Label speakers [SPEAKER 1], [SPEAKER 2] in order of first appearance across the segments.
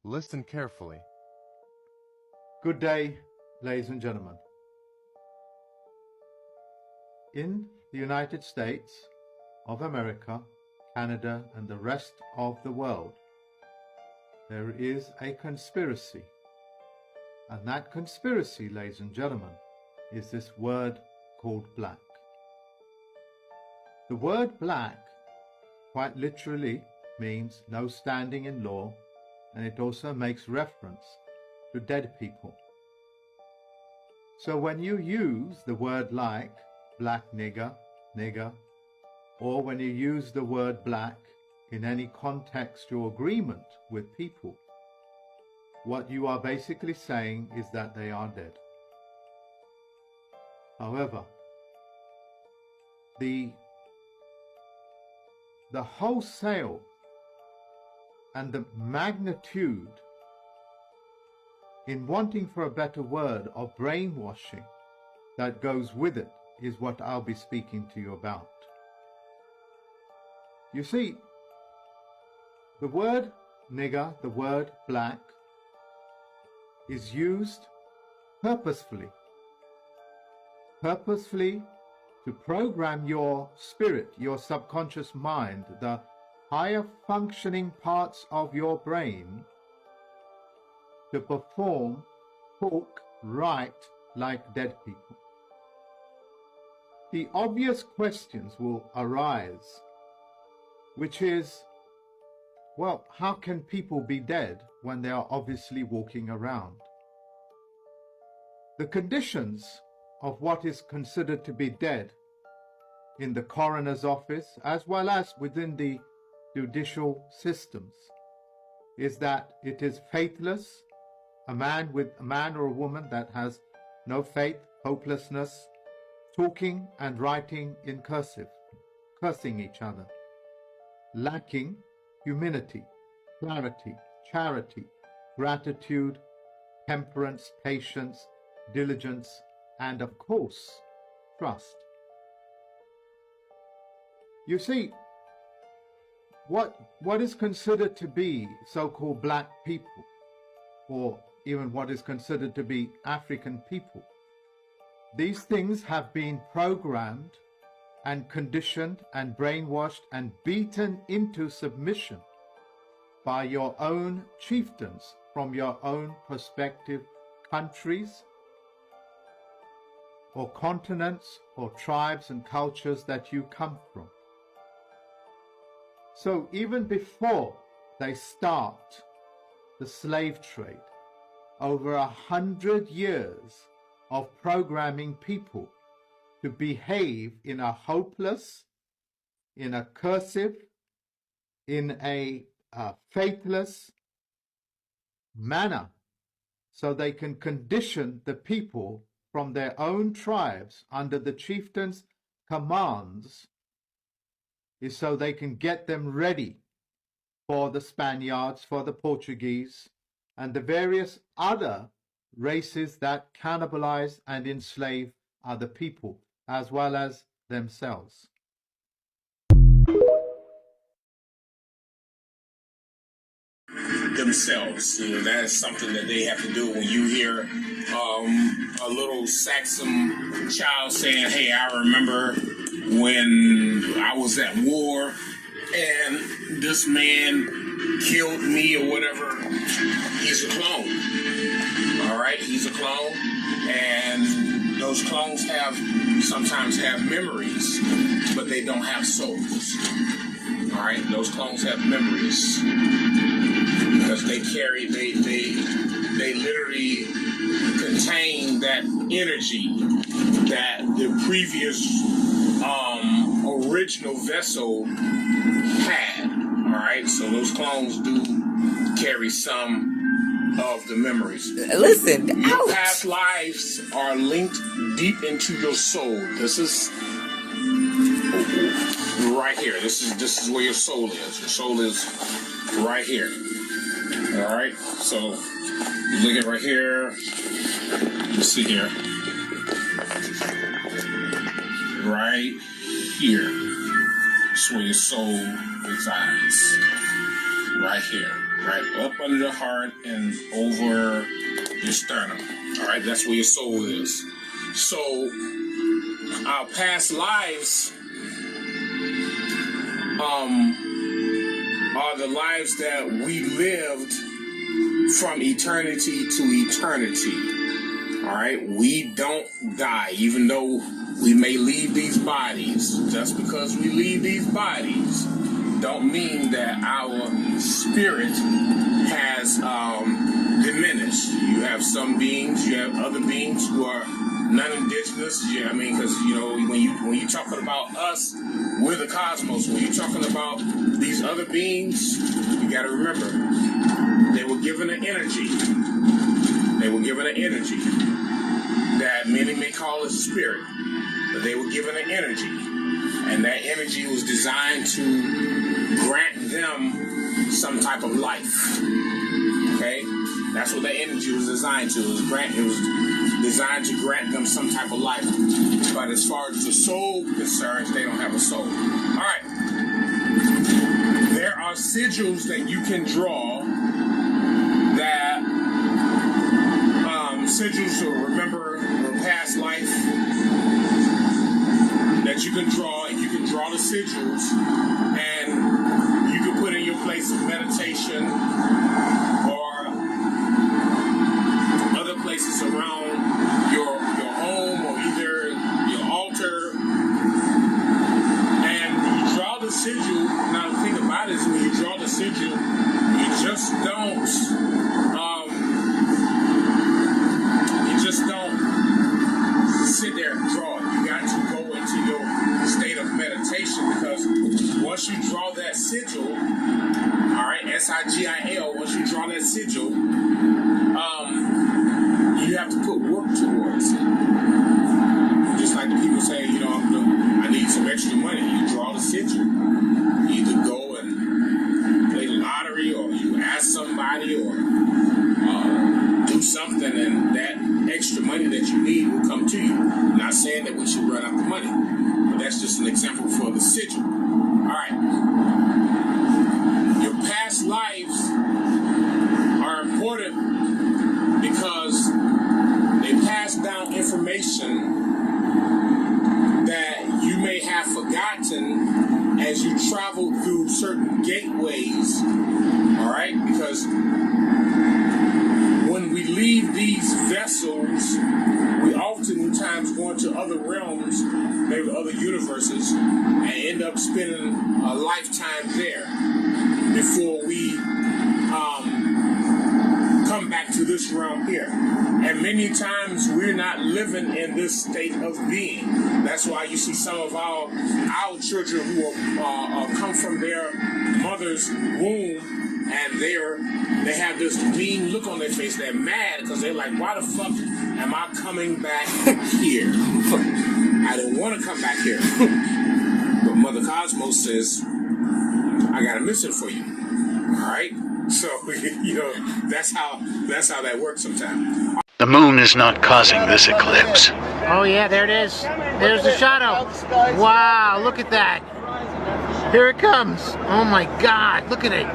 [SPEAKER 1] Listen carefully.
[SPEAKER 2] Good day, ladies and gentlemen. In the United States of America, Canada, and the rest of the world, there is a conspiracy. And that conspiracy, ladies and gentlemen, is this word called black. The word black quite literally means no standing in law, and it also makes reference to dead people. So when you use the word like black nigger, or when you use the word black in any contextual agreement with people, what you are basically saying is that they are dead. However, the wholesale and the magnitude in wanting for a better word of brainwashing that goes with it is what I'll be speaking to you about. You see, the word nigger, the word black, is used purposefully to program your spirit, your subconscious mind, the higher functioning parts of your brain to perform, talk, write like dead people. The obvious questions will arise, which is, well, how can people be dead when they are obviously walking around? The conditions of what is considered to be dead in the coroner's office, as well as within the judicial systems, is that it is faithless, a man or a woman that has no faith, hopelessness, talking and writing in cursive, cursing each other, lacking humility, clarity, charity, gratitude, temperance, patience, diligence, and of course, trust. You see, what is considered to be so-called black people, or even what is considered to be African people, these things have been programmed and conditioned and brainwashed and beaten into submission by your own chieftains from your own prospective countries or continents or tribes and cultures that you come from. So even before they start the slave trade, over 100 years of programming people to behave in a hopeless, in a cursive, in a faithless manner, so they can condition the people from their own tribes under the chieftain's commands, is so they can get them ready for the Spaniards, for the Portuguese, and the various other races that cannibalize and enslave other people, as well as themselves.
[SPEAKER 3] Themselves, that is something that they have to do. When you hear a little Saxon child saying, "Hey, I remember when I was at war and this man killed me," or whatever, he's a clone. All right, he's a clone, and those clones sometimes have memories, but they don't have souls. All right, those clones have memories because they literally contain that energy that the previous original vessel had. All right, so those clones do carry some of the memories.
[SPEAKER 4] Listen,
[SPEAKER 3] your past lives are linked deep into your soul. This is right here. This is where your soul is. Your soul is right here. All right, so you look at right here. Let's see here. Right here. That's where your soul resides. Right here. right? Up under the heart and over your sternum. All right, that's where your soul is. So our past lives are the lives that we lived from eternity to eternity. All right, we don't die, even though we may leave these bodies. Just because we leave these bodies don't mean that our spirit has diminished. You have some beings, you have other beings who are non-indigenous. Yeah, I mean, because when you talking about us, we're the cosmos. When you're talking about these other beings, you got to remember they were given an energy. They were given an energy that many may call a spirit, but they were given an energy, and that energy was designed to grant them some type of life. Okay, that's what that energy was designed to. It was designed to grant them some type of life. But as far as the soul concerns, they don't have a soul. All right. There are sigils that you can draw that sigils to remember your past life that you can draw, and you can draw the sigils, and you can put in your place of meditation or other places around your home or either your altar, and you draw the sigil. Now the thing about it is when you draw the sigil, you just don't sit there and draw it. You got to go into your state of meditation, because once you draw that sigil, all right, S-I-G-I-L, once you draw that sigil, you have to put work towards it. Just like the people say, I need some extra money. You draw the sigil. You either go and play the lottery, or you ask somebody, or do something, and that extra money that you need will come to you. I'm not saying that we should run out of money, but that's just an example for the sigil. All right. Your past lives are important because they pass down information that you may have forgotten as you travel through certain gateways. All right, because when we leave these vessels, we oftentimes go into other realms, maybe other universes, and end up spending a lifetime there before we come back to this realm here. And many times we're not living in this state of being. That's why you see some of our children who come from their mother's womb, and they have this mean look on their face. They're mad because they're like, why the fuck am I coming back here? I didn't want to come back here. But Mother Cosmos says, I got a mission for you. All right? So, that's how that works sometimes.
[SPEAKER 1] The moon is not causing this eclipse.
[SPEAKER 4] Oh yeah, there it is. There's the shadow. Wow, look at that. Here it comes. Oh my God, look at it.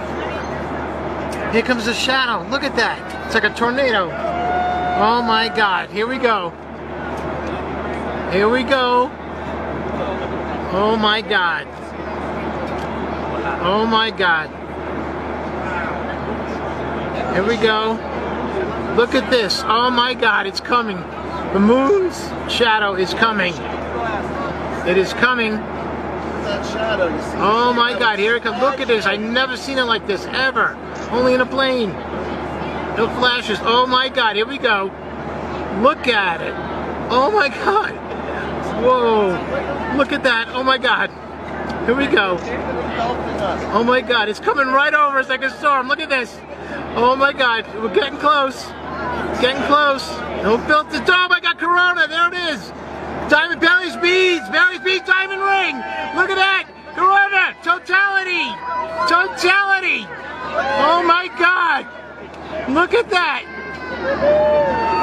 [SPEAKER 4] Here comes the shadow. Look at that. It's like a tornado. Oh my God. Here we go. Here we go. Oh my God. Oh my God. Here we go. Look at this. Oh my God. It's coming. The moon's shadow is coming. It is coming. Oh my God. Here it comes. Look at this. I've never seen it like this ever. Only in a plane. No flashes. Oh my God, here we go. Look at it. Oh my God. Whoa. Look at that. Oh my God. Here we go. Oh my God, it's coming right over us like a storm. Look at this. Oh my God, we're getting close. Getting close. No filter. Oh my God, Corona. There it is. Diamond Belly's beads. Belly's beads diamond ring. Look at that. Corona. Totality. Totality. Oh my God! Look at that!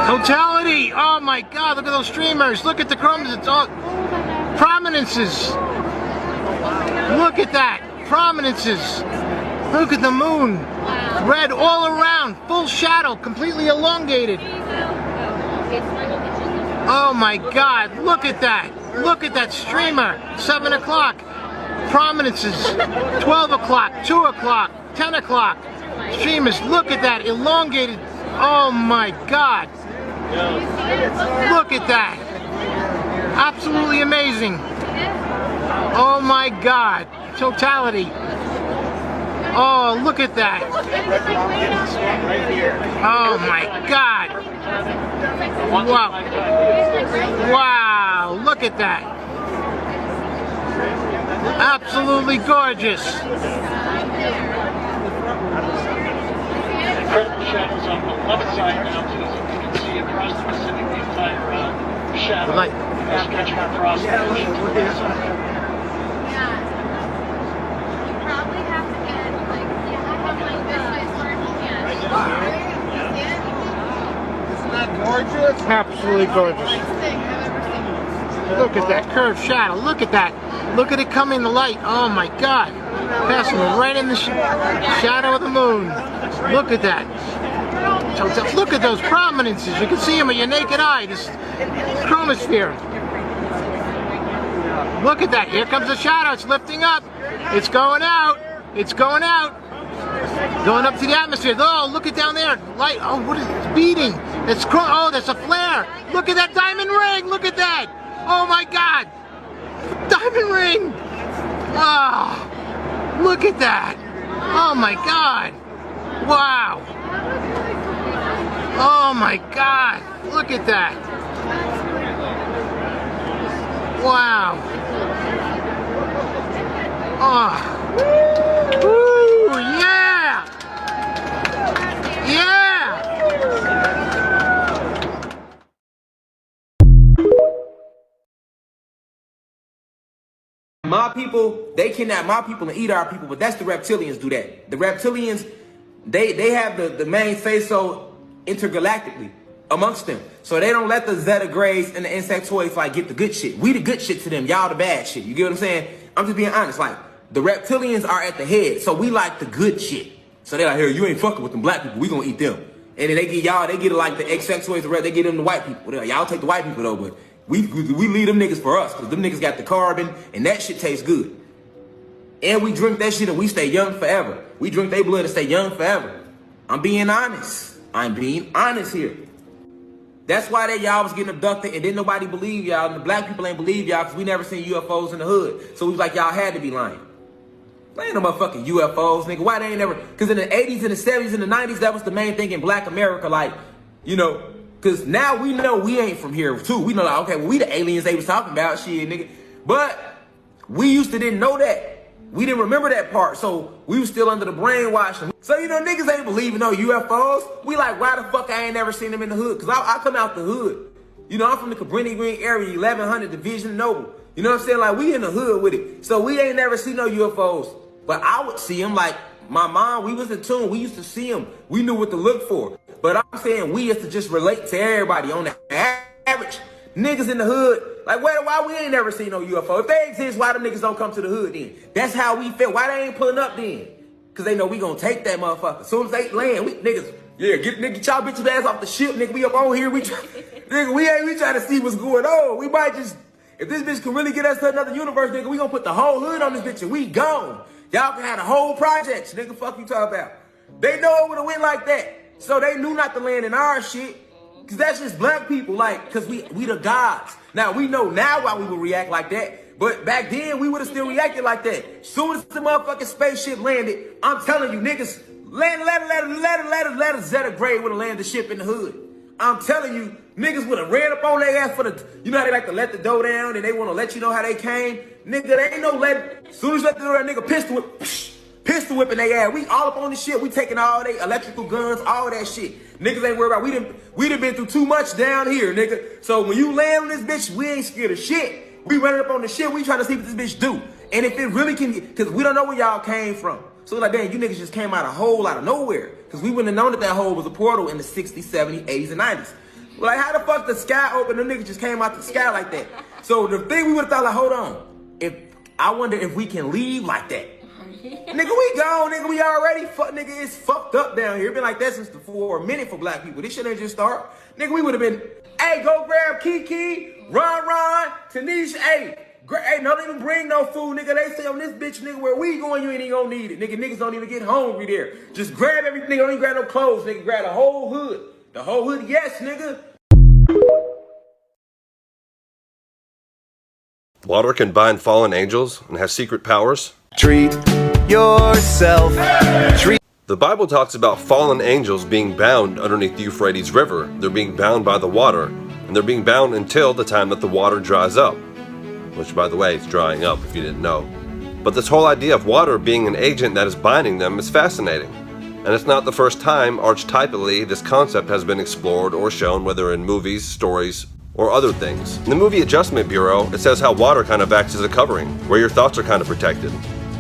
[SPEAKER 4] Totality! Oh my God! Look at those streamers! Look at the crumbs! It's all prominences! Look at that! Prominences! Look at the moon! Red all around, full shadow, completely elongated. Oh my God, look at that. Look at that streamer, 7 o'clock. Prominences, 12 o'clock, 2 o'clock, 10 o'clock. Streamers, look at that, elongated. Oh my God. Look at that. Absolutely amazing. Oh my God. Totality. Oh, look at that. Oh my God. Wow. Wow, look at that. Absolutely gorgeous.
[SPEAKER 5] Incredible shadows on the left side now, so as you can see across the Pacific, the entire shadow stretching across the ocean.
[SPEAKER 4] Isn't that gorgeous? Absolutely gorgeous. Look at that curved shadow. Look at that. Look at it come in the light. Oh my God. Passing right in the shadow of the moon. Look at that. Look at those prominences. You can see them with your naked eye. This chromosphere. Look at that. Here comes the shadow. It's lifting up. It's going out. It's going out. Going up to the atmosphere. Oh, look at down there. Light. Oh, what is it? It's beating. It's oh, that's a flare. Look at that diamond ring. Look at that. Oh my God. Diamond ring. Oh, look at that. Oh my God. Wow. Oh my God. Look at that. Wow. Oh. Woo, yeah. Yeah.
[SPEAKER 6] My people, they kidnap my people and eat our people, but that's the reptilians do that. The reptilians, they have the main say-so intergalactically amongst them. So they don't let the Zeta Grays and the insectoids like get the good shit. We the good shit to them, y'all the bad shit. You get what I'm saying? I'm just being honest. Like, the reptilians are at the head, so we like the good shit. So they're like, here, you ain't fucking with them black people, we gonna eat them. And then they get y'all, they get like the insectoids, they get them the white people. Like, y'all take the white people though, but we leave them niggas for us, because them niggas got the carbon, and that shit tastes good. And we drink that shit and we stay young forever. We drink their blood and stay young forever. I'm being honest. I'm being honest here. That's why that y'all was getting abducted and didn't nobody believe y'all, and the black people ain't believe y'all because we never seen UFOs in the hood. So we was like, y'all had to be lying. There ain't no motherfucking UFOs, nigga. Why they ain't never? Because in the 80s and the 70s and the 90s, that was the main thing in black America. Like, you know, because now we know we ain't from here too. We know, like, okay, well, we the aliens they was talking about, shit, nigga. But we used to didn't know that. We didn't remember that part, so we was still under the brainwashing. So, you know, niggas ain't believing no UFOs. We like, why the fuck I ain't never seen them in the hood? Because I come out the hood. You know, I'm from the Cabrini Green area, 1100 Division Noble. You know what I'm saying? Like, we in the hood with it. So we ain't never seen no UFOs. But I would see them, like, my mom, we was in tune. We used to see them. We knew what to look for. But I'm saying we used to just relate to everybody on the average. Niggas in the hood, like, why we ain't never seen no UFO? If they exist, why them niggas don't come to the hood then? That's how we feel. Why they ain't pulling up then? Because they know we gonna take that motherfucker. As soon as they land, we niggas, yeah, get y'all bitches ass off the ship, nigga. We up on here, nigga, we trying to see what's going on. We might just, if this bitch can really get us to another universe, nigga, we gonna put the whole hood on this bitch and we gone. Y'all can have the whole projects, nigga. Fuck you talking about. They know it would've went like that. So they knew not to land in our shit. Cause that's just black people, like, cause we the gods. Now we know now why we would react like that, but back then we would have still reacted like that. Soon as the motherfucking spaceship landed, I'm telling you, niggas, let a Zeta Gray would have landed the ship in the hood. I'm telling you, niggas would have ran up on their ass for the, you know how they like to let the door down and they want to let you know how they came? Nigga, they ain't no let, as soon as you let the door down, nigga pistol whipping their ass. We all up on this shit. We taking all they electrical guns, all that shit. Niggas ain't worried about. We done been through too much down here, nigga. So when you land on this bitch, we ain't scared of shit. We running up on the shit. We trying to see what this bitch do. And if it really can, because we don't know where y'all came from. So like, damn, you niggas just came out a hole out of nowhere. Because we wouldn't have known that hole was a portal in the 60s, 70s, 80s, and 90s. Like, how the fuck the sky opened? Them niggas just came out the sky like that. So the thing we would have thought, like, hold on. I wonder if we can leave like that. Nigga, we gone, nigga. We already nigga, it's fucked up down here. It's been like that since for a minute for black people. This shit ain't just start. Nigga, we would have been, hey, go grab Kiki, Ron, Tanisha, hey, don't even bring no food, nigga. They say on this bitch, nigga, where we going, you ain't even gonna need it. Nigga, niggas don't even get hungry there. Just grab everything, don't even grab no clothes, nigga. Grab the whole hood. The whole hood, yes, nigga.
[SPEAKER 7] Water can bind fallen angels and have secret powers.
[SPEAKER 8] Treat yourself.
[SPEAKER 7] The Bible talks about fallen angels being bound underneath the Euphrates River. They're being bound by the water, and they're being bound until the time that the water dries up. Which, by the way, is drying up if you didn't know. But this whole idea of water being an agent that is binding them is fascinating. And it's not the first time, archetypally, this concept has been explored or shown, whether in movies, stories, or other things. In the Movie Adjustment Bureau, it says how water kind of acts as a covering, where your thoughts are kind of protected,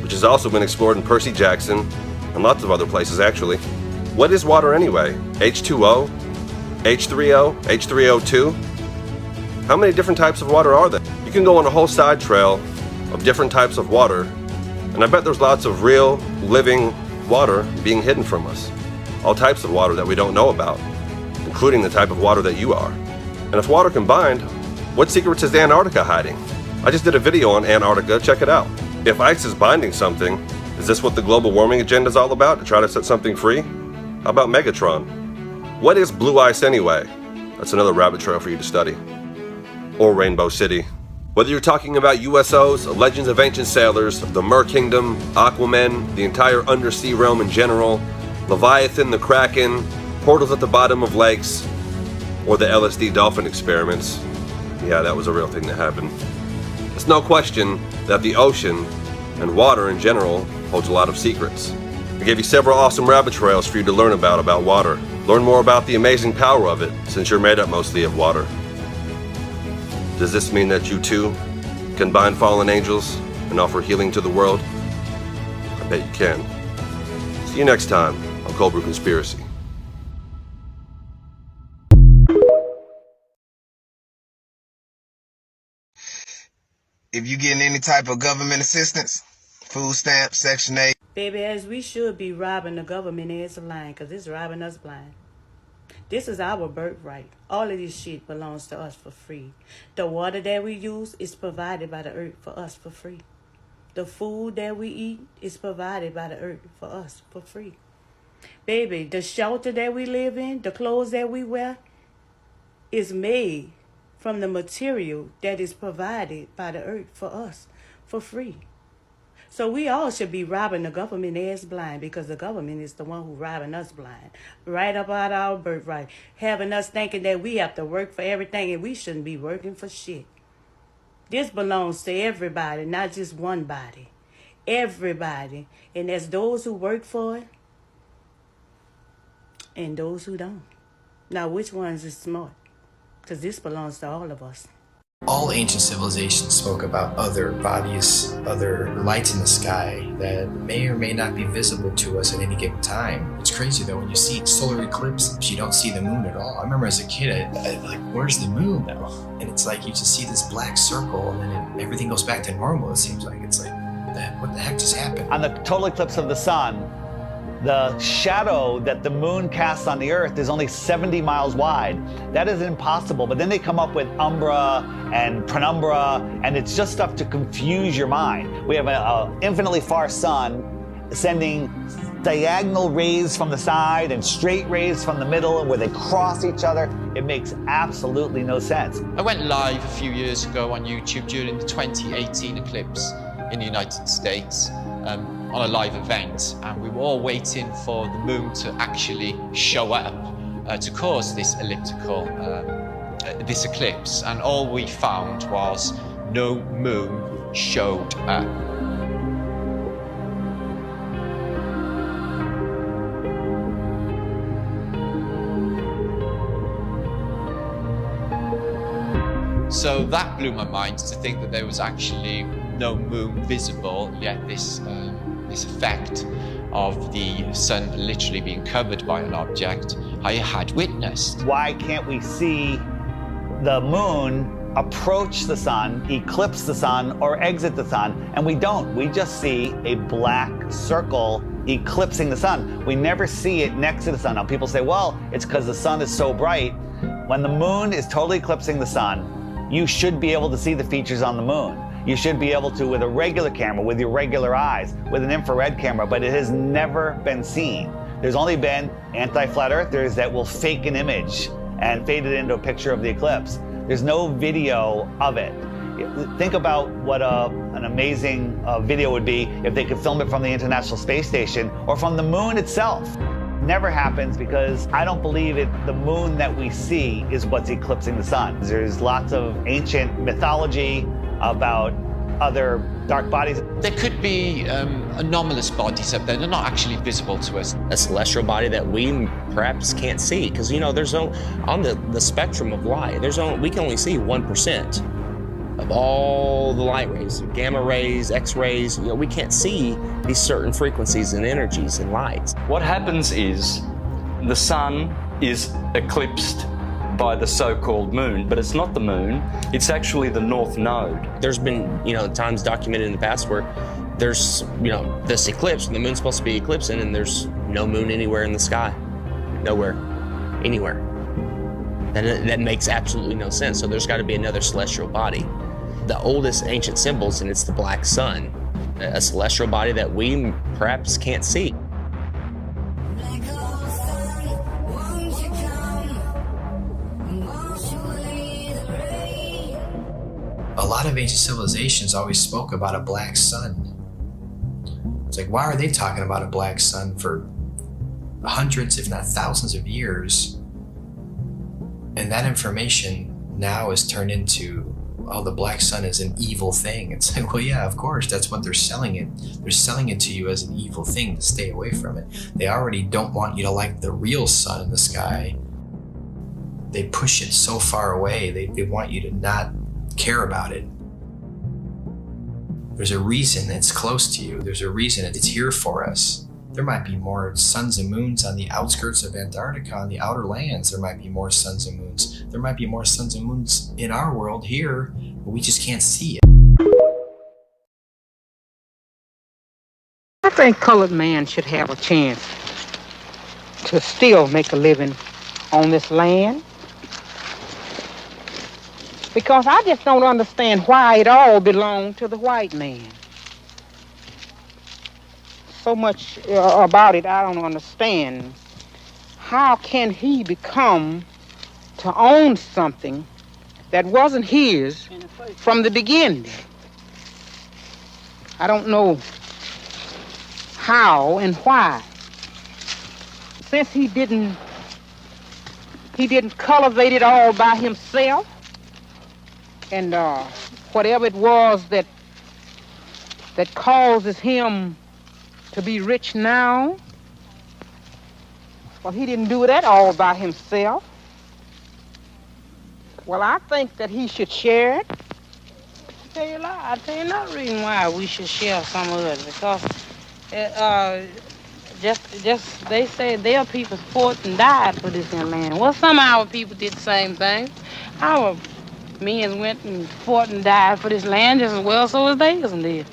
[SPEAKER 7] which has also been explored in Percy Jackson, and lots of other places actually. What is water anyway? H2O? H3O? H3O2? How many different types of water are there? You can go on a whole side trail of different types of water, and I bet there's lots of real, living water being hidden from us. All types of water that we don't know about, including the type of water that you are. And if water can bind, what secrets is Antarctica hiding? I just did a video on Antarctica, check it out. If ice is binding something, is this what the global warming agenda is all about, to try to set something free? How about Megatron? What is blue ice anyway? That's another rabbit trail for you to study. Or Rainbow City. Whether you're talking about USOs, Legends of Ancient Sailors, the Mer Kingdom, Aquaman, the entire undersea realm in general, Leviathan, the Kraken, portals at the bottom of lakes, or the LSD dolphin experiments. Yeah, that was a real thing that happened. It's no question that the ocean and water in general holds a lot of secrets. I gave you several awesome rabbit trails for you to learn about water. Learn more about the amazing power of it, since you're made up mostly of water. Does this mean that you too can bind fallen angels and offer healing to the world? I bet you can. See you next time on Cold Brew Conspiracy.
[SPEAKER 9] If you getting any type of government assistance, food stamps, Section 8.
[SPEAKER 10] Baby, as we should be robbing the government as blind, because it's robbing us blind. This is our birthright. All of this shit belongs to us for free. The water that we use is provided by the earth for us for free. The food that we eat is provided by the earth for us for free. Baby, the shelter that we live in, the clothes that we wear, is made from the material that is provided by the earth for us for free. So we all should be robbing the government as blind, because the government is the one who robbing us blind. Right about our birthright. Having us thinking that we have to work for everything, and we shouldn't be working for shit. This belongs to everybody, not just one body. Everybody. And there's those who work for it and those who don't. Now, which ones is smart? Because this belongs to all of us.
[SPEAKER 11] All ancient civilizations spoke about other bodies, other lights in the sky that may or may not be visible to us at any given time. It's crazy though, when you see solar eclipses, you don't see the moon at all. I remember as a kid, I'd like, where's the moon now? And it's like you just see this black circle and then everything goes back to normal, it seems like. It's like, what the heck just happened?
[SPEAKER 12] On the total eclipse of the sun, the shadow that the moon casts on the earth is only 70 miles wide. That is impossible, but then they come up with umbra and penumbra, and it's just stuff to confuse your mind. We have an infinitely far sun sending diagonal rays from the side and straight rays from the middle where they cross each other. It makes absolutely no sense.
[SPEAKER 13] I went live a few years ago on YouTube during the 2018 eclipse in the United States. On a live event, and we were all waiting for the moon to actually show up to cause this elliptical, this eclipse, and all we found was no moon showed up. So that blew my mind, to think that there was actually no moon visible, yet this effect of the sun literally being covered by an object I had witnessed.
[SPEAKER 12] Why can't we see the moon approach the sun, eclipse the sun, or exit the sun, and we don't. We just see a black circle eclipsing the sun. We never see it next to the sun. Now people say, well, it's because the sun is so bright. When the moon is totally eclipsing the sun, you should be able to see the features on the moon. You should be able to with a regular camera, with your regular eyes, with an infrared camera, but it has never been seen. There's only been anti-flat earthers that will fake an image and fade it into a picture of the eclipse. There's no video of it. Think about what an amazing video would be if they could film it from the International Space Station or from the moon itself. Never happens because I don't believe the moon that we see is what's eclipsing the sun. There's lots of ancient mythology about other dark bodies.
[SPEAKER 13] There could be anomalous bodies up there. They're not actually visible to us.
[SPEAKER 14] A celestial body that we perhaps can't see, because there's on the spectrum of light, we can only see 1% of all the light rays, gamma rays, X-rays. We can't see these certain frequencies and energies and lights.
[SPEAKER 15] What happens is the sun is eclipsed by the so-called moon, but it's not the moon, it's actually the north node.
[SPEAKER 14] There's been, times documented in the past where there's, this eclipse, and the moon's supposed to be eclipsing, and there's no moon anywhere in the sky. Nowhere. Anywhere. That makes absolutely no sense. So there's got to be another celestial body. The oldest ancient symbols, and it's the black sun, a celestial body that we perhaps can't see.
[SPEAKER 11] A lot of ancient civilizations always spoke about a black sun. It's like, why are they talking about a black sun for hundreds, if not thousands of years? And that information now is turned into, oh, the black sun is an evil thing. It's like, well, yeah, of course, that's what they're selling it. They're selling it to you as an evil thing to stay away from it. They already don't want you to like the real sun in the sky. They push it so far away. They want you to not care about it. There's a reason it's close to you. There's a reason it's here for us. There might be more suns and moons on the outskirts of Antarctica, on the outer lands. There might be more suns and moons. There might be more suns and moons in our world here, but we just can't see it.
[SPEAKER 16] I think colored man should have a chance to still make a living on this land. Because I just don't understand why it all belonged to the white man. So much about it I don't understand. How can he become to own something that wasn't his from the beginning? I don't know how and why. Since he didn't cultivate it all by himself, and whatever it was that causes him to be rich now, well, he didn't do that all by himself. Well, I think that he should share it. I tell you another reason why we should share some of it, because just they say their people fought and died for this land. Well, some of our people did the same thing. Our men went and fought and died for this land just as well so as they did.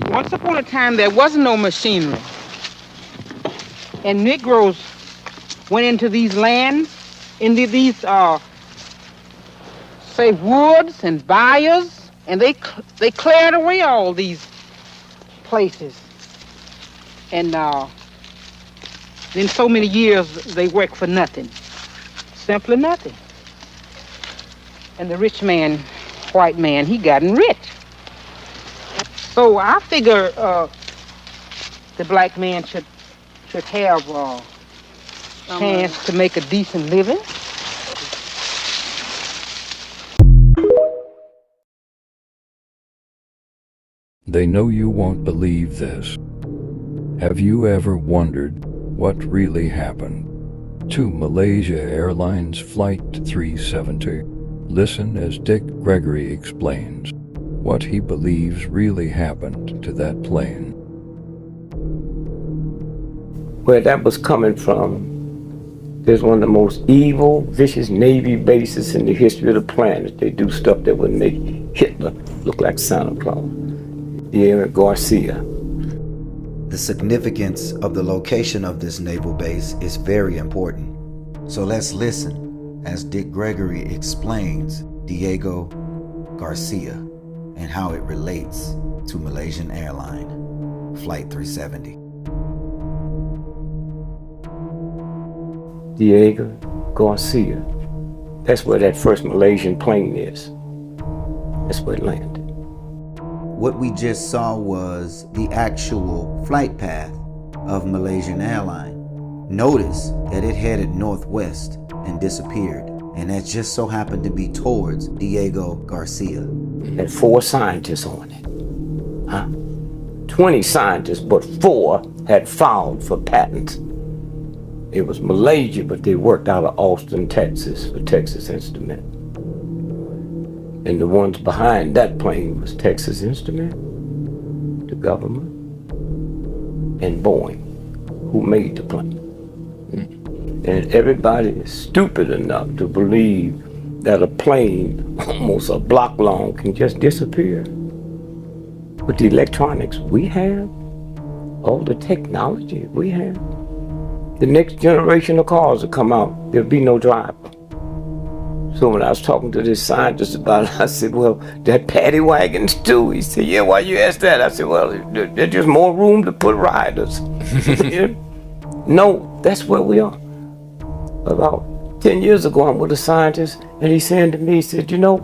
[SPEAKER 16] Once upon a time, there was no machinery. And Negroes went into these lands, into these, say, woods and bayous, and they cleared away all these places. And in so many years, they worked for nothing. Simply nothing. And the rich man, white man, he gotten rich. So I figure the black man should have a chance to make a decent living.
[SPEAKER 17] They know you won't believe this. Have you ever wondered what really happened to Malaysia Airlines Flight 370? Listen as Dick Gregory explains what he believes really happened to that plane.
[SPEAKER 18] Where that was coming from There's one of the most evil, vicious Navy bases in the history of the planet. They do stuff that would make Hitler look like Santa Claus. Diego Garcia.
[SPEAKER 19] The significance of the location of this naval base is very important. So let's listen as Dick Gregory explains Diego Garcia and how it relates to Malaysian Airline Flight 370.
[SPEAKER 18] Diego Garcia. That's where that first Malaysian plane is. That's where it landed.
[SPEAKER 19] What we just saw was the actual flight path of Malaysian Airline. Notice that it headed northwest and disappeared, and that just so happened to be towards Diego Garcia.
[SPEAKER 18] It had 4 scientists on it. 20 scientists, but 4 had filed for patents. It was Malaysia, but they worked out of Austin, Texas for Texas Instruments. And the ones behind that plane was Texas Instruments, the government, and Boeing, who made the plane. And everybody is stupid enough to believe that a plane almost a block long can just disappear. With the electronics we have, all the technology we have, the next generation of cars will come out, there'll be no driver. So when I was talking to this scientist about it, I said, well, that paddy wagons too. He said, yeah, why you ask that? I said, well, there's just more room to put riders. No, that's where we are. About 10 years ago, I'm with a scientist, and he's saying to me, he said, you know,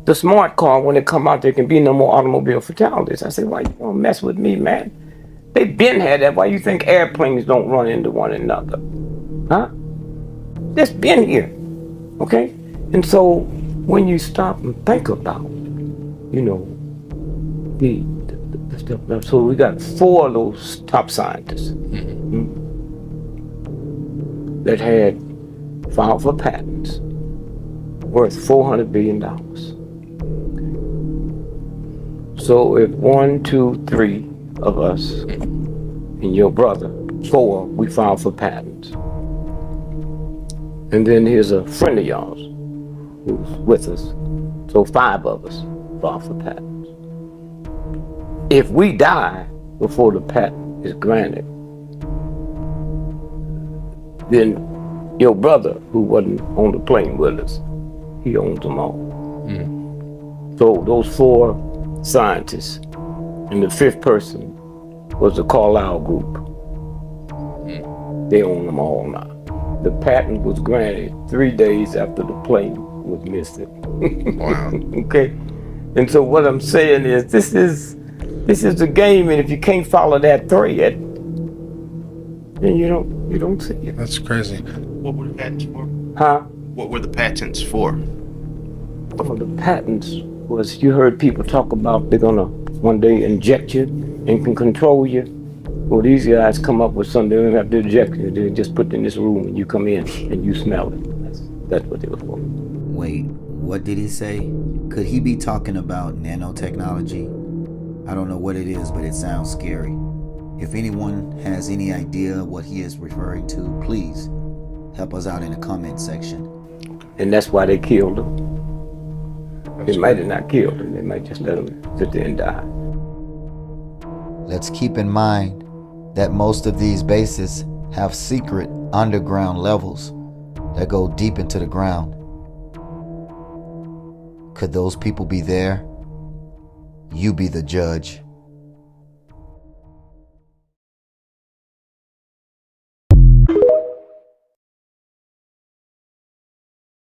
[SPEAKER 18] the smart car, when it come out, there can be no more automobile fatalities. I said, why you gonna mess with me, man? They've been had that. Why you think airplanes don't run into one another? Huh? That's been here, okay? And so when you stop and think about, you know, the stuff, so we got 4 of those top scientists that had filed for patents worth $400 billion. So if 1, 2, 3 of us and your brother, 4, we filed for patents. And then here's a friend of yours who's with us. So 5 of us filed for patents. If we die before the patent is granted, then your brother, who wasn't on the plane with us, he owns them all. So those 4 scientists, and the 5th person was the Carlyle Group. They own them all now. The patent was granted 3 days after the plane was missing. Wow. Okay. And so what I'm saying is, this is the game, and if you can't follow that thread, then you don't see it.
[SPEAKER 20] That's crazy. What were the patents for?
[SPEAKER 18] Huh?
[SPEAKER 20] What were the patents for?
[SPEAKER 18] Well, the patents was, you heard people talk about they're gonna one day inject you and can control you. Well, these guys come up with something, they don't have to inject you, they just put it in this room and you come in and you smell it. That's what they were for.
[SPEAKER 19] Wait, what did he say? Could he be talking about nanotechnology? I don't know what it is, but it sounds scary. If anyone has any idea what he is referring to, please help us out in the comment section.
[SPEAKER 18] And that's why they killed him. They might have not killed him, they might just let him sit there and die.
[SPEAKER 19] Let's keep in mind that most of these bases have secret underground levels that go deep into the ground. Could those people be there? You be the judge.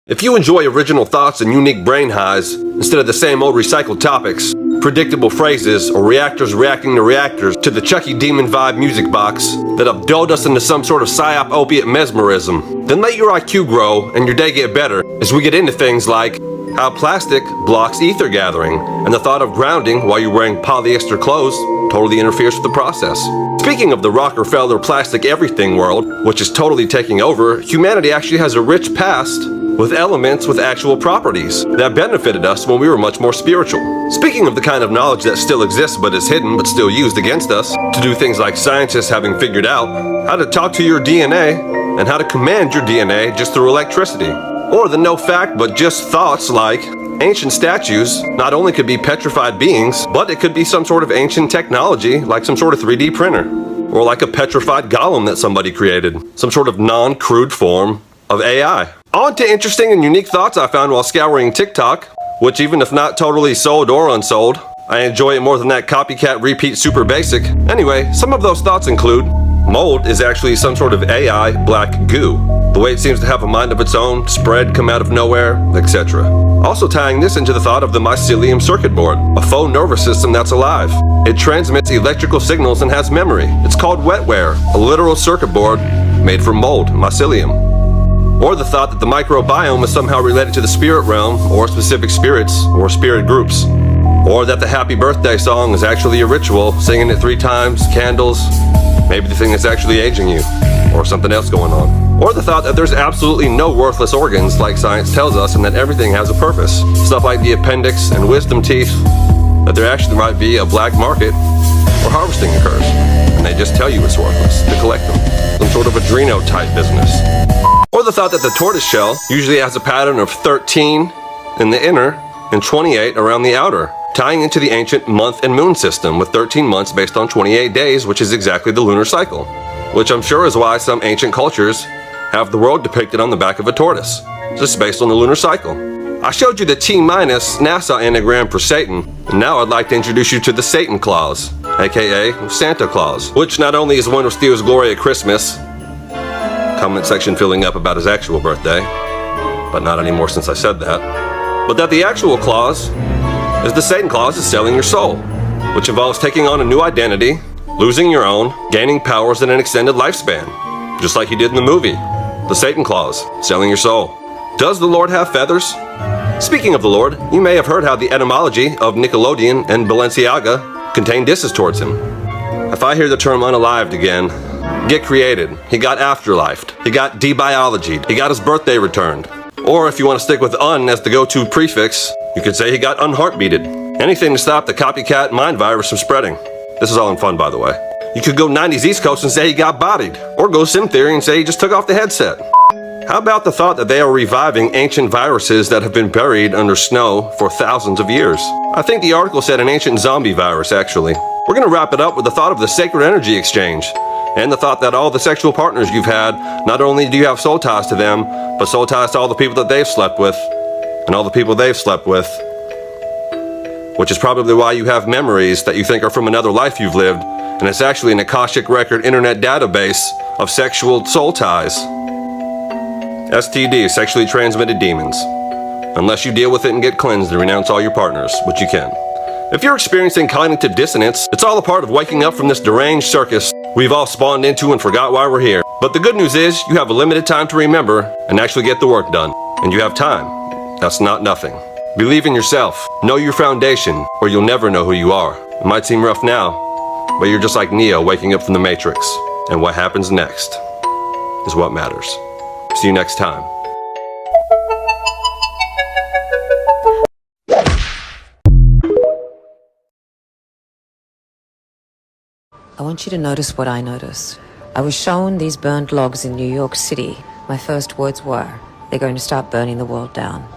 [SPEAKER 7] If you enjoy original thoughts and unique brain highs, instead of the same old recycled topics, predictable phrases, or reactors reacting to reactors to the Chucky Demon vibe music box that have dulled us into some sort of psyop opiate mesmerism, then let your IQ grow and your day get better as we get into things like how plastic blocks ether gathering, and the thought of grounding while you're wearing polyester clothes totally interferes with the process. Speaking of the Rockefeller plastic everything world, which is totally taking over, humanity actually has a rich past with elements with actual properties that benefited us when we were much more spiritual. Speaking of the kind of knowledge that still exists but is hidden but still used against us, to do things like scientists having figured out how to talk to your DNA and how to command your DNA just through electricity. Or the no fact but just thoughts like ancient statues not only could be petrified beings, but it could be some sort of ancient technology like some sort of 3D printer. Or like a petrified golem that somebody created. Some sort of non-crude form of AI. On to interesting and unique thoughts I found while scouring TikTok, which even if not totally sold or unsold, I enjoy it more than that copycat repeat super basic. Anyway, some of those thoughts include mold is actually some sort of AI black goo. The way it seems to have a mind of its own, spread, come out of nowhere, etc. Also tying this into the thought of the mycelium circuit board, a faux nervous system that's alive. It transmits electrical signals and has memory. It's called wetware, a literal circuit board made from mold, mycelium. Or the thought that the microbiome is somehow related to the spirit realm, or specific spirits, or spirit groups. Or that the happy birthday song is actually a ritual, singing it 3 times, candles, maybe the thing that's actually aging you, or something else going on. Or the thought that there's absolutely no worthless organs like science tells us and that everything has a purpose. Stuff like the appendix and wisdom teeth, that there actually might be a black market where harvesting occurs, and they just tell you it's worthless to collect them. Some sort of adreno type business. Or the thought that the tortoise shell usually has a pattern of 13 in the inner and 28 around the outer, tying into the ancient month and moon system with 13 months based on 28 days, which is exactly the lunar cycle. Which I'm sure is why some ancient cultures have the world depicted on the back of a tortoise, just based on the lunar cycle. I showed you the T-minus NASA anagram for Satan, and now I'd like to introduce you to the Satan Claus, aka Santa Claus, which not only is one who steals glory at Christmas, comment section filling up about his actual birthday, but not anymore since I said that, but that the actual Claus is the Satan Claus is selling your soul, which involves taking on a new identity, losing your own, gaining powers and an extended lifespan, just like he did in the movie, The Satan Claus, selling your soul. Does the Lord have feathers? Speaking of the Lord, you may have heard how the etymology of Nickelodeon and Balenciaga contain disses towards him. If I hear the term unalived again, get created. He got afterlifed. He got debiologied. He got his birthday returned. Or if you want to stick with un as the go-to prefix, you could say he got unheartbeated. Anything to stop the copycat mind virus from spreading. This is all in fun, by the way. You could go 90s East Coast and say he got bodied. Or go Sim Theory and say he just took off the headset. How about the thought that they are reviving ancient viruses that have been buried under snow for thousands of years? I think the article said an ancient zombie virus, actually. We're going to wrap it up with the thought of the sacred energy exchange. And the thought that all the sexual partners you've had, not only do you have soul ties to them, but soul ties to all the people that they've slept with, and all the people they've slept with. Which is probably why you have memories that you think are from another life you've lived, and it's actually an Akashic Record internet database of sexual soul ties. STD, sexually transmitted demons. Unless you deal with it and get cleansed and renounce all your partners, which you can. If you're experiencing cognitive dissonance, it's all a part of waking up from this deranged circus we've all spawned into and forgot why we're here. But the good news is, you have a limited time to remember and actually get the work done. And you have time. That's not nothing. Believe in yourself. Know your foundation, or you'll never know who you are. It might seem rough now, but you're just like Neo waking up from the Matrix. And what happens next is what matters. See you next time.
[SPEAKER 21] I want you to notice what I noticed. I was shown these burned logs in New York City. My first words were, they're going to start burning the world down.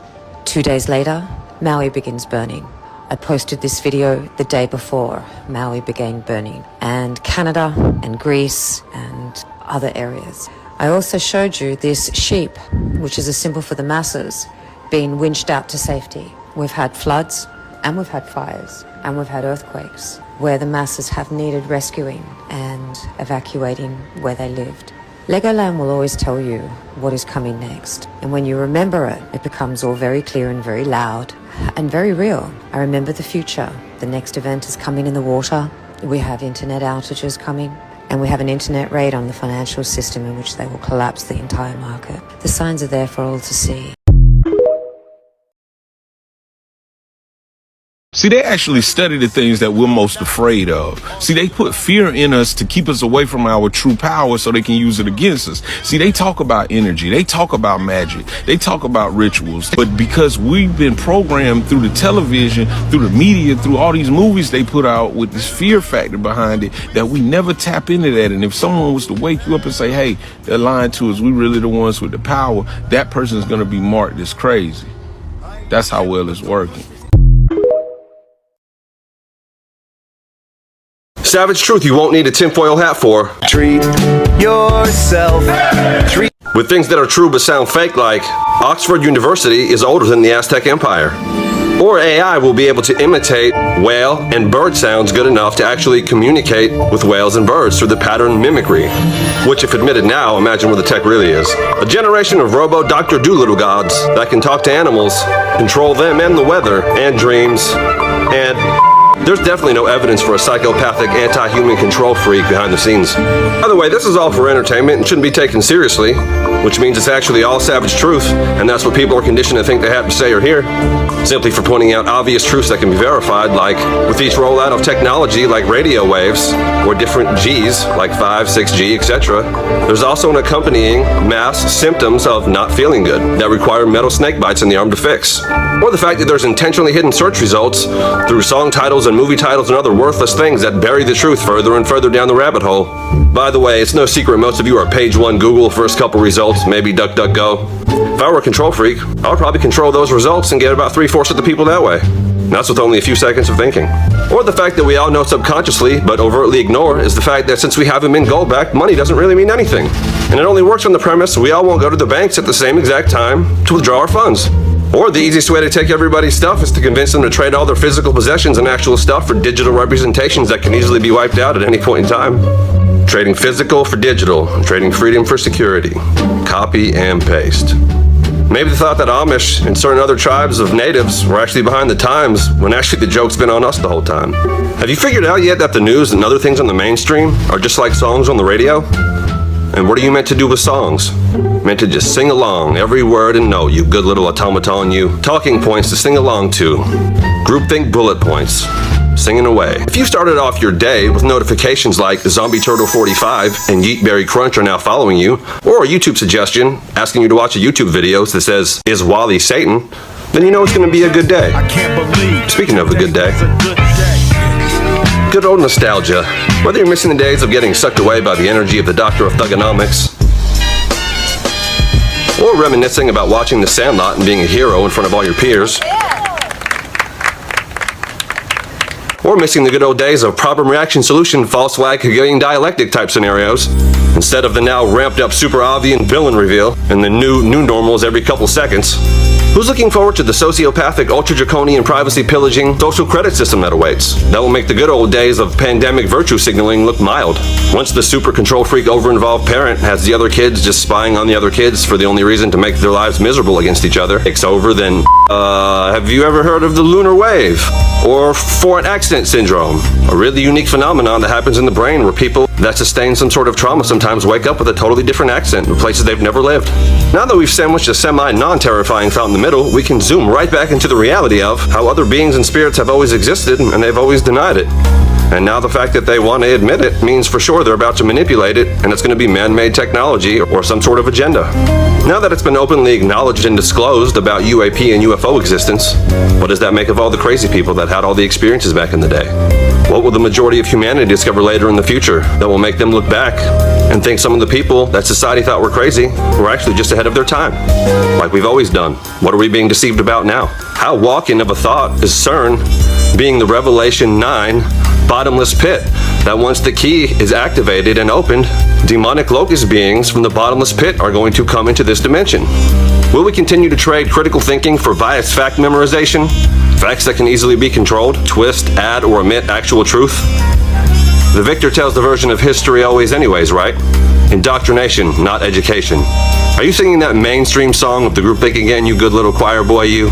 [SPEAKER 21] 2 days later, Maui begins burning. I posted this video the day before Maui began burning, and Canada and Greece and other areas. I also showed you this sheep, which is a symbol for the masses, being winched out to safety. We've had floods, and we've had fires, and we've had earthquakes, where the masses have needed rescuing and evacuating where they lived. Legoland will always tell you what is coming next, and when you remember it, it becomes all very clear and very loud and very real. I remember the future. The next event is coming in the water. We have internet outages coming, and we have an internet raid on the financial system in which they will collapse the entire market. The signs are there for all to see.
[SPEAKER 2] See, they actually study the things that we're most afraid of. See, they put fear in us to keep us away from our true power so they can use it against us. See, they talk about energy. They talk about magic. They talk about rituals. But because we've been programmed through the television, through the media, through all these movies they put out with this fear factor behind it, that we never tap into that. And if someone was to wake you up and say, hey, they're lying to us, we really the ones with the power, that person is going to be marked as crazy. That's how well it's working.
[SPEAKER 7] Savage truth you won't need a tinfoil hat for.
[SPEAKER 8] Treat yourself.
[SPEAKER 7] With things that are true but sound fake, like Oxford University is older than the Aztec Empire. Or AI will be able to imitate whale and bird sounds good enough to actually communicate with whales and birds through the pattern mimicry. Which, if admitted now, imagine where the tech really is. A generation of robo Dr. Dolittle gods that can talk to animals, control them and the weather, and dreams, and there's definitely no evidence for a psychopathic anti-human control freak behind the scenes. By the way, this is all for entertainment and shouldn't be taken seriously, which means it's actually all savage truth, and that's what people are conditioned to think they have to say or hear, simply for pointing out obvious truths that can be verified, like with each rollout of technology like radio waves, or different Gs, like 5, 6G, etc., there's also an accompanying mass symptoms of not feeling good that require metal snake bites in the arm to fix. Or the fact that there's intentionally hidden search results through song titles and movie titles and other worthless things that bury the truth further and further down the rabbit hole. By the way, it's no secret most of you are page 1 Google, first couple results, maybe DuckDuckGo. If I were a control freak, I would probably control those results and get about 3/4 of the people that way. And that's with only a few seconds of thinking. Or the fact that we all know subconsciously, but overtly ignore, is the fact that since we haven't been gold-backed, money doesn't really mean anything. And it only works on the premise we all won't go to the banks at the same exact time to withdraw our funds. Or the easiest way to take everybody's stuff is to convince them to trade all their physical possessions and actual stuff for digital representations that can easily be wiped out at any point in time. Trading physical for digital, trading freedom for security. Copy and paste. Maybe they thought that Amish and certain other tribes of natives were actually behind the times, when actually the joke's been on us the whole time. Have you figured out yet that the news and other things on the mainstream are just like songs on the radio? And what are you meant to do with songs? Meant to just sing along, every word and note, you good little automaton, you. Talking points to sing along to. Groupthink bullet points. Singing away. If you started off your day with notifications like Zombie Turtle 45 and Yeet Berry Crunch are now following you, or a YouTube suggestion asking you to watch a YouTube video that says, is Wally Satan? Then you know it's going to be a good day. Speaking of a good day. Good old nostalgia. Whether you're missing the days of getting sucked away by the energy of the Doctor of Thugonomics, or reminiscing about watching The Sandlot and being a hero in front of all your peers, or missing the good old days of problem reaction solution false flag Hegelian dialectic type scenarios, instead of the now ramped up super obvious villain reveal and the new normals every couple seconds. Who's looking forward to the sociopathic, ultra-draconian, privacy-pillaging social credit system that awaits? That will make the good old days of pandemic virtue signaling look mild. Once the super control freak, over-involved parent has the other kids just spying on the other kids for the only reason to make their lives miserable against each other, it's over, then, have you ever heard of the lunar wave? Or foreign accent syndrome? A really unique phenomenon that happens in the brain where people that sustain some sort of trauma sometimes wake up with a totally different accent in places they've never lived. Now that we've sandwiched a semi-non-terrifying thought in the middle, we can zoom right back into the reality of how other beings and spirits have always existed and they've always denied it. And now the fact that they want to admit it means for sure they're about to manipulate it, and it's going to be man-made technology or some sort of agenda. Now that it's been openly acknowledged and disclosed about UAP and UFO existence, what does that make of all the crazy people that had all the experiences back in the day? What will the majority of humanity discover later in the future that will make them look back and think some of the people that society thought were crazy were actually just ahead of their time, like we've always done? What are we being deceived about now? How walk-in of a thought is CERN being the Revelation 9 bottomless pit that once the key is activated and opened, demonic locust beings from the bottomless pit are going to come into this dimension? Will we continue to trade critical thinking for biased fact memorization? Facts that can easily be controlled, twist, add, or omit actual truth? The victor tells the version of history always anyways, right? Indoctrination, not education. Are you singing that mainstream song of the group think again, you good little choir boy, you?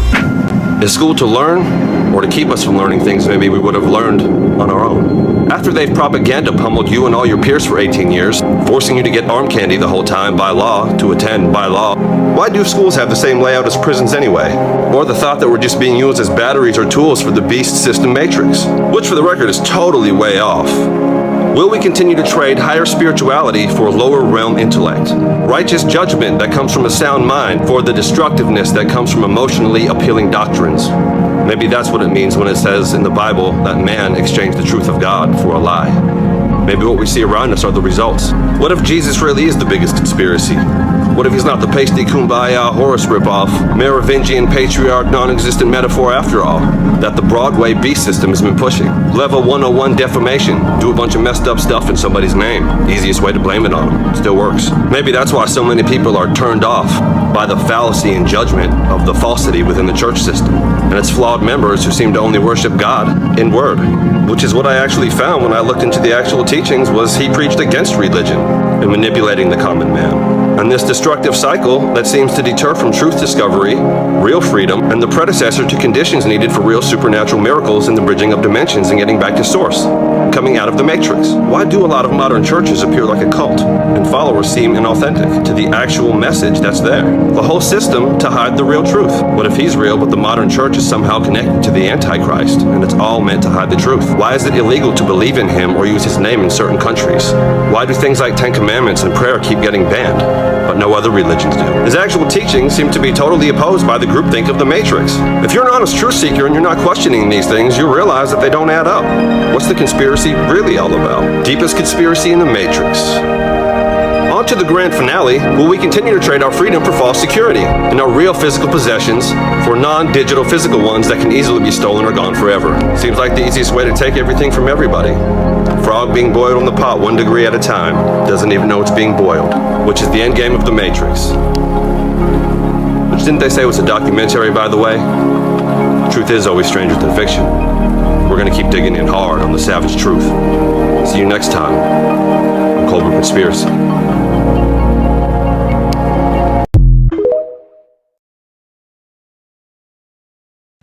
[SPEAKER 7] Is school to learn, or to keep us from learning things maybe we would have learned on our own? After they've propaganda pummeled you and all your peers for 18 years, forcing you to get arm candy the whole time by law, to attend by law, Why do schools have the same layout as prisons anyway? Or the thought that we're just being used as batteries or tools for the beast system matrix, which for the record is totally way off. Will we continue to trade higher spirituality for lower realm intellect? Righteous judgment that comes from a sound mind for the destructiveness that comes from emotionally appealing doctrines? Maybe that's what it means when it says in the Bible that man exchanged the truth of God for a lie. Maybe what we see around us are the results. What if Jesus really is the biggest conspiracy? What if he's not the pasty kumbaya Horus ripoff, Merovingian patriarch non-existent metaphor after all, that the Broadway beast system has been pushing? Level 101 defamation, do a bunch of messed up stuff in somebody's name. Easiest way to blame it on them. Still works. Maybe that's why so many people are turned off by the fallacy and judgment of the falsity within the church system, and its flawed members who seem to only worship God in word, which is what I actually found when I looked into the actual teachings. Was he preached against religion and manipulating the common man. And this destructive cycle that seems to deter from truth discovery, real freedom, and the predecessor to conditions needed for real supernatural miracles in the bridging of dimensions and getting back to source, coming out of the matrix. Why do a lot of modern churches appear like a cult, and followers seem inauthentic to the actual message that's there? The whole system to hide the real truth. What if he's real, but the modern church is somehow connected to the Antichrist, and it's all meant to hide the truth? Why is it illegal to believe in him or use his name in certain countries? Why do things like Ten Commandments and prayer keep getting banned, but no other religions do? His actual teachings seem to be totally opposed by the groupthink of the Matrix. If you're an honest truth seeker and you're not questioning these things, you realize that they don't add up. What's the conspiracy really all about? Deepest conspiracy in the Matrix. On to the grand finale. Will we continue to trade our freedom for false security and our real physical possessions for non-digital physical ones that can easily be stolen or gone forever? Seems like the easiest way to take everything from everybody. Frog being boiled on the pot 1 degree at a time, doesn't even know it's being boiled, which is the end game of the Matrix. Which didn't they say was a documentary, by the way? Truth is always stranger than fiction. We're gonna keep digging in hard on the savage truth. See you next time on Cold Brew Conspiracy.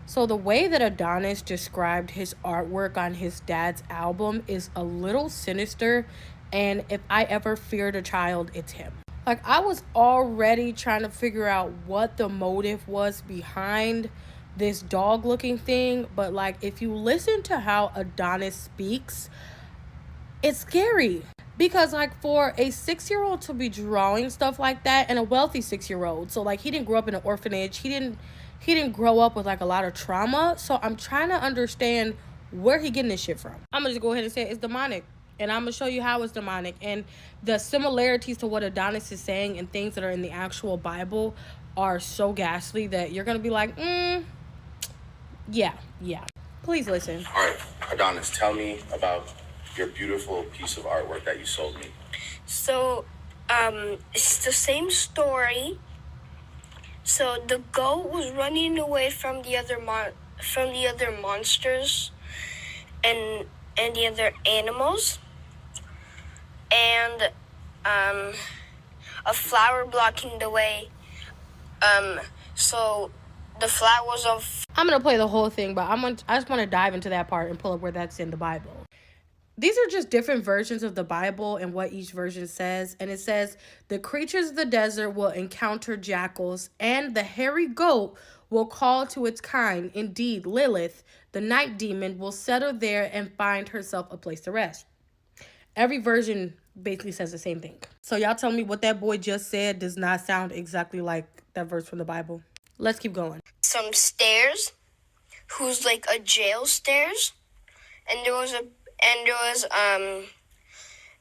[SPEAKER 3] So the way that Adonis described his artwork on his dad's album is a little sinister, and if I ever feared a child, it's him. Like, I was already trying to figure out what the motive was behind this dog looking thing, but like, if you listen to how Adonis speaks, it's scary. Because like, for a 6-year-old to be drawing stuff like that, and a wealthy 6-year-old, so like, he didn't grow up in an orphanage, he didn't grow up with like a lot of trauma, so I'm trying to understand where he getting this shit from. I'm gonna just go ahead and say it's demonic, and I'm gonna show you how it's demonic, and the similarities to what Adonis is saying and things that are in the actual Bible are so ghastly that you're gonna be like, yeah. Please listen.
[SPEAKER 22] All right, Adonis, tell me about your beautiful piece of artwork that you sold me.
[SPEAKER 23] So, it's the same story. So the goat was running away from the other monsters and the other animals, and a flower blocking the way. So the flowers of.
[SPEAKER 3] I'm gonna play the whole thing, but I just want to dive into that part and pull up where that's in the Bible. These are just different versions of the Bible and what each version says. And it says, the creatures of the desert will encounter jackals, and the hairy goat will call to its kind. Indeed, Lilith, the night demon, will settle there and find herself a place to rest. Every version basically says the same thing. So y'all tell me what that boy just said does not sound exactly like that verse from the Bible. Let's keep going.
[SPEAKER 23] Some stairs, who's like a jail stairs, and there was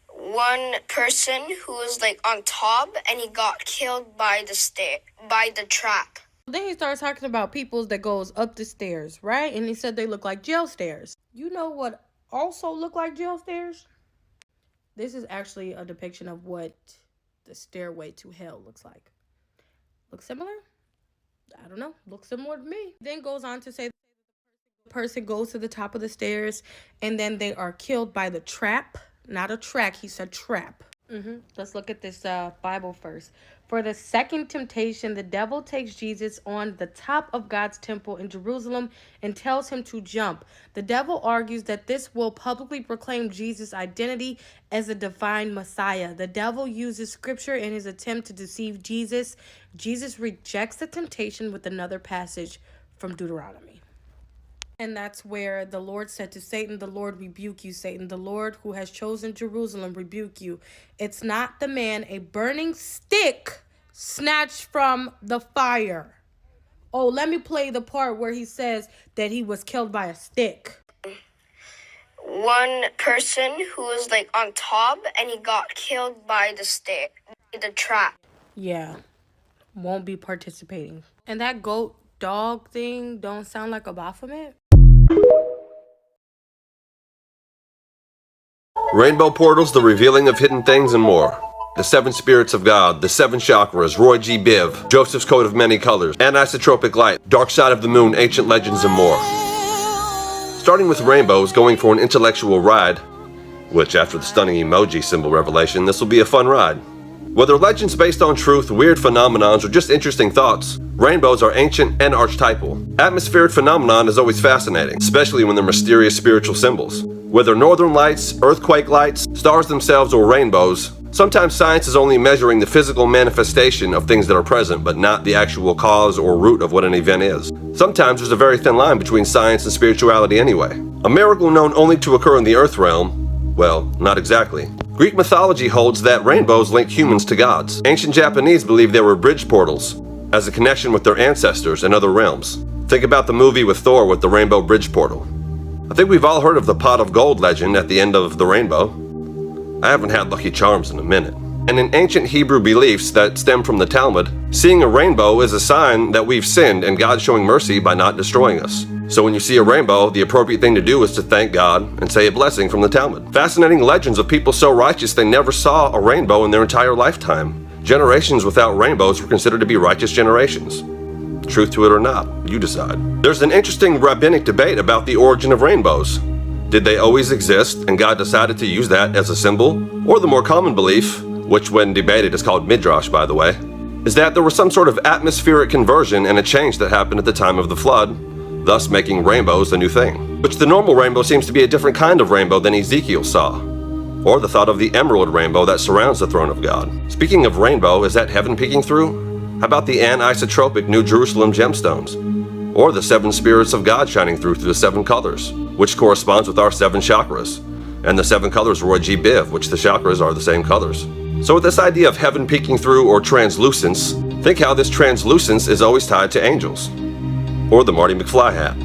[SPEAKER 23] one person who was like on top, and he got killed by the trap.
[SPEAKER 3] Then he starts talking about peoples that goes up the stairs, right? And he said they look like jail stairs. You know what also look like jail stairs? This is actually a depiction of what the stairway to hell looks like. Look similar? I don't know. Looks similar to me. Then goes on to say the person goes to the top of the stairs, and then they are killed by the trap. Not a track, he said trap. Let's look at this Bible first. For the second temptation, the devil takes Jesus on the top of God's temple in Jerusalem and tells him to jump. The devil argues that this will publicly proclaim Jesus' identity as a divine Messiah. The devil uses scripture in his attempt to deceive Jesus. Jesus rejects the temptation with another passage from Deuteronomy. And that's where the Lord said to Satan, the Lord rebuke you, Satan. The Lord who has chosen Jerusalem rebuke you. It's not the man, a burning stick snatched from the fire. Oh, let me play the part where he says that he was killed by a stick.
[SPEAKER 23] One person who was like on top and he got killed by the stick, the trap.
[SPEAKER 3] Yeah, won't be participating. And that goat dog thing don't sound like a Baphomet?
[SPEAKER 7] Rainbow portals, the revealing of hidden things, and more. The seven spirits of God, the seven chakras, Roy G. Biv, Joseph's coat of many colors, anisotropic light, dark side of the moon, ancient legends, and more. Starting with rainbows, going for an intellectual ride, which after the stunning emoji symbol revelation, this will be a fun ride. Whether legends based on truth, weird phenomenons, or just interesting thoughts, rainbows are ancient and archetypal. Atmospheric phenomenon is always fascinating, especially when they're mysterious spiritual symbols. Whether northern lights, earthquake lights, stars themselves, or rainbows, sometimes science is only measuring the physical manifestation of things that are present, but not the actual cause or root of what an event is. Sometimes there's a very thin line between science and spirituality anyway. A miracle known only to occur in the earth realm, well, not exactly. Greek mythology holds that rainbows link humans to gods. Ancient Japanese believed they were bridge portals, as a connection with their ancestors and other realms. Think about the movie with Thor with the rainbow bridge portal. I think we've all heard of the pot of gold legend at the end of the rainbow. I haven't had Lucky Charms in a minute. And in ancient Hebrew beliefs that stem from the Talmud, seeing a rainbow is a sign that we've sinned and God's showing mercy by not destroying us. So when you see a rainbow, the appropriate thing to do is to thank God and say a blessing from the Talmud. Fascinating legends of people so righteous they never saw a rainbow in their entire lifetime. Generations without rainbows were considered to be righteous generations. Truth to it or not, you decide. There's an interesting rabbinic debate about the origin of rainbows. Did they always exist and God decided to use that as a symbol? Or the more common belief, which when debated is called midrash by the way, is that there was some sort of atmospheric conversion and a change that happened at the time of the flood, thus making rainbows a new thing. Which the normal rainbow seems to be a different kind of rainbow than Ezekiel saw. Or the thought of the emerald rainbow that surrounds the throne of God. Speaking of rainbow, is that heaven peeking through? How about the anisotropic New Jerusalem gemstones? Or the seven spirits of God shining through the seven colors, which corresponds with our seven chakras. And the seven colors Roy G. Biv, which the chakras are the same colors. So with this idea of heaven peeking through or translucence, think how this translucence is always tied to angels. Or the Marty McFly hat.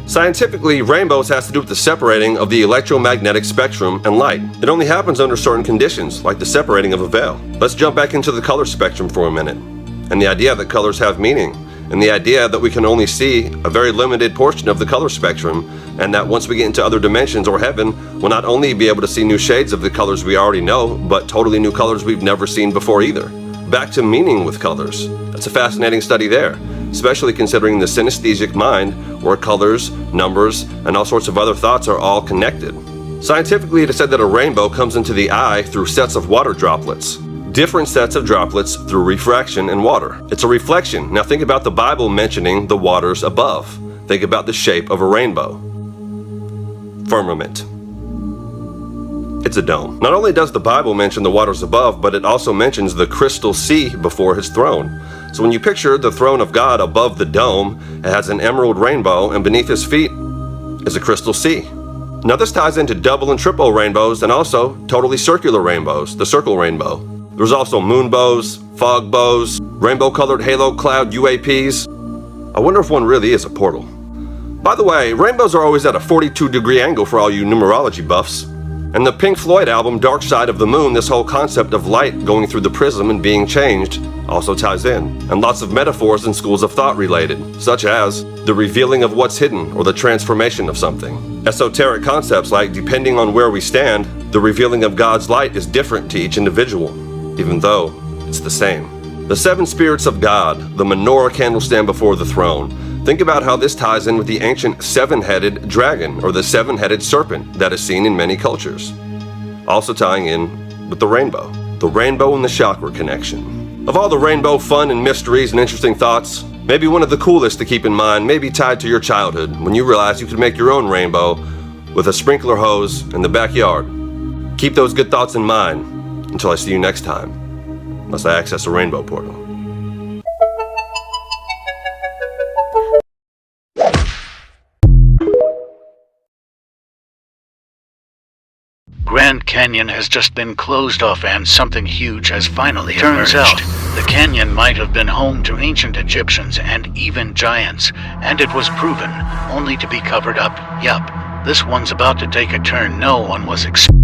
[SPEAKER 7] Scientifically, rainbows has to do with the separating of the electromagnetic spectrum and light. It only happens under certain conditions, like the separating of a veil. Let's jump back into the color spectrum for a minute. And the idea that colors have meaning. And the idea that we can only see a very limited portion of the color spectrum, and that once we get into other dimensions or heaven, we'll not only be able to see new shades of the colors we already know, but totally new colors we've never seen before either. Back to meaning with colors. That's a fascinating study there, especially considering the synesthesic mind, where colors, numbers, and all sorts of other thoughts are all connected. Scientifically, it is said that a rainbow comes into the eye through sets of water droplets. Different sets of droplets through refraction and water. It's a reflection. Now think about the Bible mentioning the waters above. Think about the shape of a rainbow. Firmament. It's a dome. Not only does the Bible mention the waters above, but it also mentions the crystal sea before his throne. So when you picture the throne of God above the dome, it has an emerald rainbow, and beneath his feet is a crystal sea. Now this ties into double and triple rainbows and also totally circular rainbows, the circle rainbow. There's also moon bows, fog bows, rainbow-colored halo cloud UAPs. I wonder if one really is a portal. By the way, rainbows are always at a 42-degree angle for all you numerology buffs. And the Pink Floyd album Dark Side of the Moon, this whole concept of light going through the prism and being changed also ties in. And lots of metaphors and schools of thought related, such as the revealing of what's hidden or the transformation of something. Esoteric concepts like depending on where we stand, the revealing of God's light is different to each individual, even though it's the same. The seven spirits of God, the menorah candlestand before the throne. Think about how this ties in with the ancient seven-headed dragon or the seven-headed serpent that is seen in many cultures. Also tying in with the rainbow. the rainbow and the chakra connection. Of all the rainbow fun and mysteries and interesting thoughts, maybe one of the coolest to keep in mind may be tied to your childhood when you realized you could make your own rainbow with a sprinkler hose in the backyard. Keep those good thoughts in mind until I see you next time, unless I access a rainbow portal.
[SPEAKER 1] Grand Canyon has just been closed off and something huge has finally emerged. Turns out, the canyon might have been home to ancient Egyptians and even giants, and it was proven only to be covered up. Yup, this one's about to take a turn no one was expecting.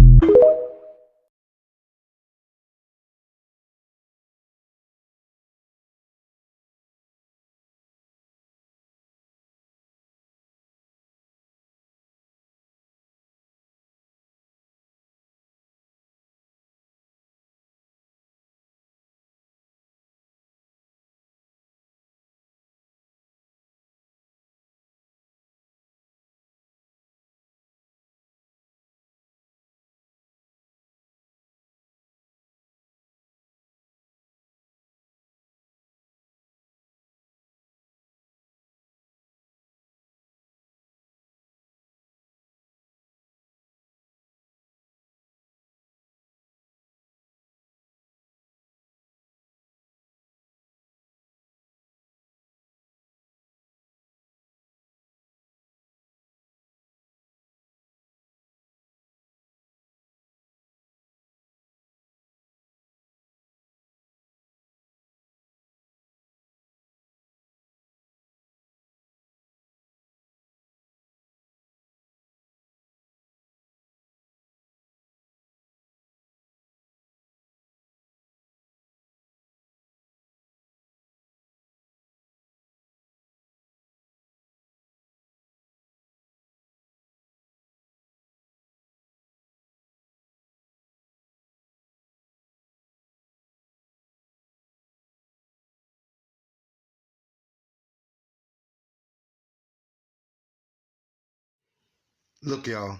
[SPEAKER 4] Look, y'all,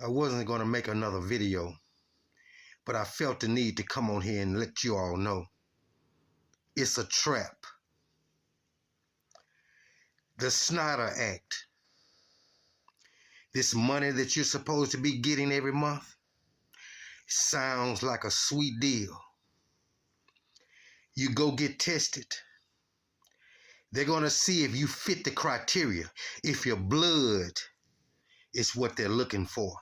[SPEAKER 4] I wasn't going to make another video, but I felt the need to come on here and let you all know. It's a trap. The Snyder Act. This money that you're supposed to be getting every month sounds like a sweet deal. You go get tested. They're going to see if you fit the criteria, if your blood is what they're looking for.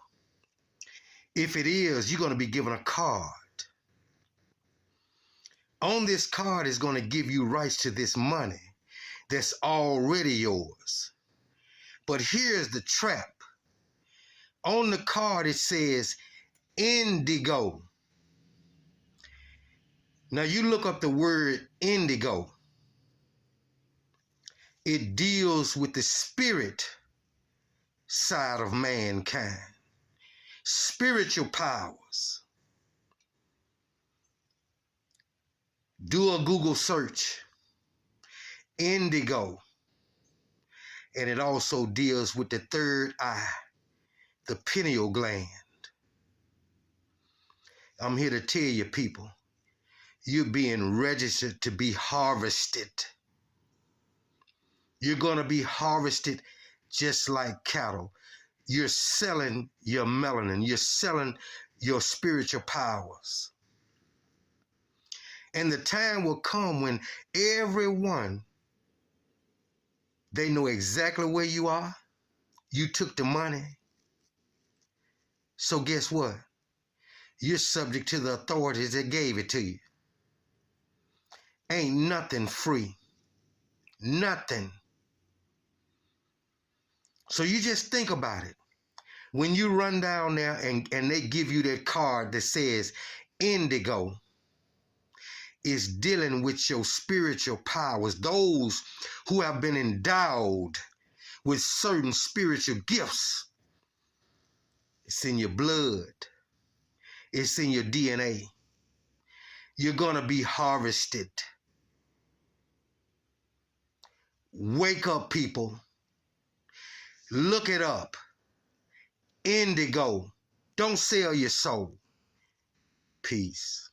[SPEAKER 4] If it is, you're going to be given a card. On this card is going to give you rights to this money that's already yours. But here's the trap. On the card it says indigo. Now you look up the word indigo. It deals with the spirit side of mankind. Spiritual powers. Do a Google search. Indigo. And it also deals with the third eye, the pineal gland. I'm here to tell you, people, you're being registered to be harvested. You're going to be harvested just like cattle. You're selling your melanin. You're selling your spiritual powers. And the time will come when everyone, they know exactly where you are. You took the money. So guess what? You're subject to the authorities that gave it to you. Ain't nothing free. Nothing. So you just think about it. When you run down there and they give you that card that says indigo, is dealing with your spiritual powers, those who have been endowed with certain spiritual gifts. It's in your blood. It's in your DNA. You're going to be harvested. Wake up, people. Look it up. Indigo. Don't sell your soul. Peace.